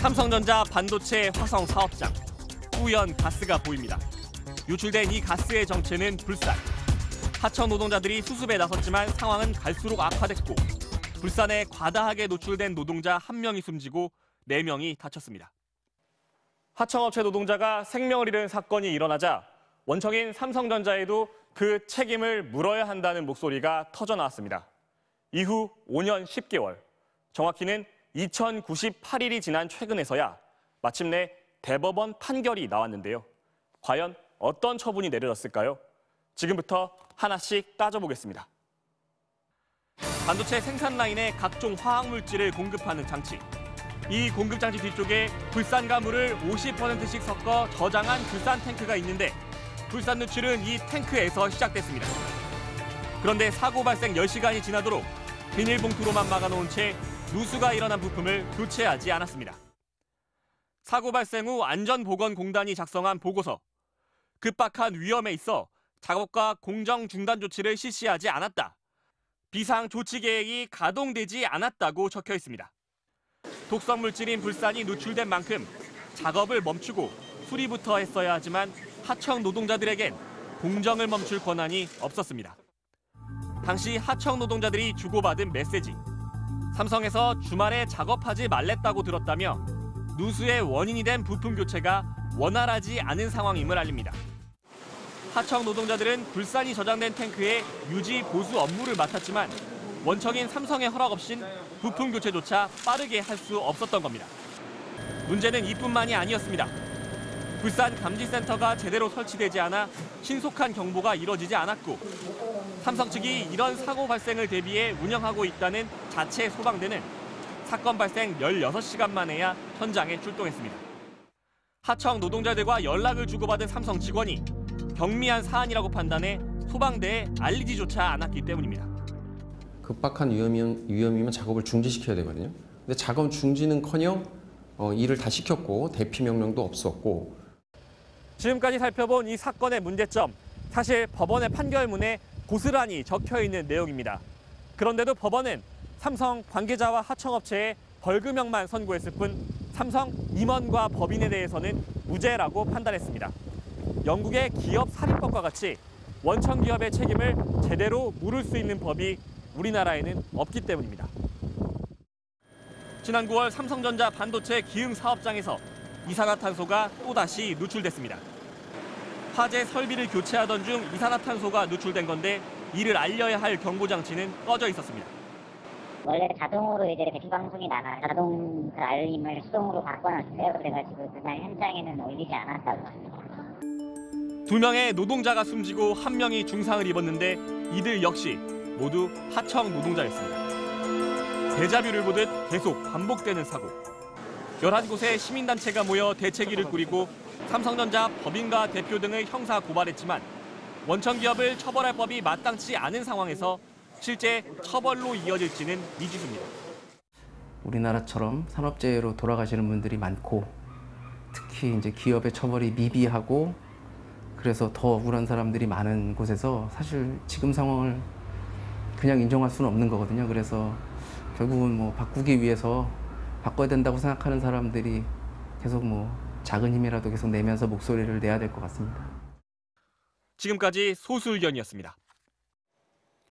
삼성전자 반도체 화성 사업장. 뿌연 가스가 보입니다. 유출된 이 가스의 정체는 불산. 하청 노동자들이 수습에 나섰지만 상황은 갈수록 악화됐고 불산에 과다하게 노출된 노동자 1명이 숨지고 4명이 다쳤습니다. 하청업체 노동자가 생명을 잃은 사건이 일어나자 원청인 삼성전자에도 그 책임을 물어야 한다는 목소리가 터져나왔습니다. 이후 5년 10개월, 정확히는 2098일이 지난 최근에서야 마침내 대법원 판결이 나왔는데요. 과연 어떤 처분이 내려졌을까요? 지금부터 하나씩 따져보겠습니다. 반도체 생산 라인에 각종 화학물질을 공급하는 장치. 이 공급장치 뒤쪽에 불산가물을 50%씩 섞어 저장한 불산 탱크가 있는데 불산 누출은 이 탱크에서 시작됐습니다. 그런데 사고 발생 10시간이 지나도록 비닐봉투로만 막아놓은 채 누수가 일어난 부품을 교체하지 않았습니다. 사고 발생 후 안전보건공단이 작성한 보고서. 급박한 위험에 있어 작업과 공정 중단 조치를 실시하지 않았다. 비상 조치 계획이 가동되지 않았다고 적혀 있습니다. 독성 물질인 불산이 누출된 만큼 작업을 멈추고 수리부터 했어야 하지만 하청 노동자들에겐 공정을 멈출 권한이 없었습니다. 당시 하청 노동자들이 주고받은 메시지. 삼성에서 주말에 작업하지 말랬다고 들었다며 누수의 원인이 된 부품 교체가 원활하지 않은 상황임을 알립니다. 하청 노동자들은 불산이 저장된 탱크의 유지 보수 업무를 맡았지만 원청인 삼성의 허락 없인 부품 교체조차 빠르게 할 수 없었던 겁니다. 문제는 이뿐만이 아니었습니다. 불산 감지센터가 제대로 설치되지 않아 신속한 경보가 이뤄지지 않았고 삼성 측이 이런 사고 발생을 대비해 운영하고 있다는 자체 소방대는 사건 발생 16시간 만에야 현장에 출동했습니다. 하청 노동자들과 연락을 주고받은 삼성 직원이 경미한 사안이라고 판단해 소방대에 알리지조차 않았기 때문입니다. 급박한 위험이면 작업을 중지시켜야 되거든요. 근데 작업 중지는커녕 일을 다 시켰고 대피 명령도 없었고. 지금까지 살펴본 이 사건의 문제점, 사실 법원의 판결문에 고스란히 적혀있는 내용입니다. 그런데도 법원은 삼성 관계자와 하청업체에 벌금형만 선고했을 뿐 삼성 임원과 법인에 대해서는 무죄라고 판단했습니다. 영국의 기업 살인법과 같이 원청 기업의 책임을 제대로 물을 수 있는 법이 우리나라에는 없기 때문입니다. 지난 9월 삼성전자 반도체 기흥 사업장에서 이산화탄소가 또다시 누출됐습니다. 화재 설비를 교체하던 중 이산화탄소가 누출된 건데 이를 알려야 할 경보장치는 꺼져 있었습니다. 원래 자동으로 이제 배치 방송이 나가 자동 알림을 수동으로 바꿔놨어요. 그래가지고 그날 현장에는 올리지 않았다고 합니다. 2명의 노동자가 숨지고 1명이 중상을 입었는데 이들 역시 모두 하청 노동자였습니다. 데자뷰를 보듯 계속 반복되는 사고. 11곳의 시민단체가 모여 대책위를 꾸리고 삼성전자 법인과 대표 등을 형사 고발했지만 원청 기업을 처벌할 법이 마땅치 않은 상황에서 실제 처벌로 이어질지는 미지수입니다. 우리나라처럼 산업재해로 돌아가시는 분들이 많고 특히 이제 기업의 처벌이 미비하고 그래서 더 억울한 사람들이 많은 곳에서 사실 지금 상황을 그냥 인정할 수는 없는 거거든요. 그래서 결국은 뭐 바꾸기 위해서 바꿔야 된다고 생각하는 사람들이 계속 뭐 작은 힘이라도 계속 내면서 목소리를 내야 될 것 같습니다. 지금까지 소수 의견이었습니다.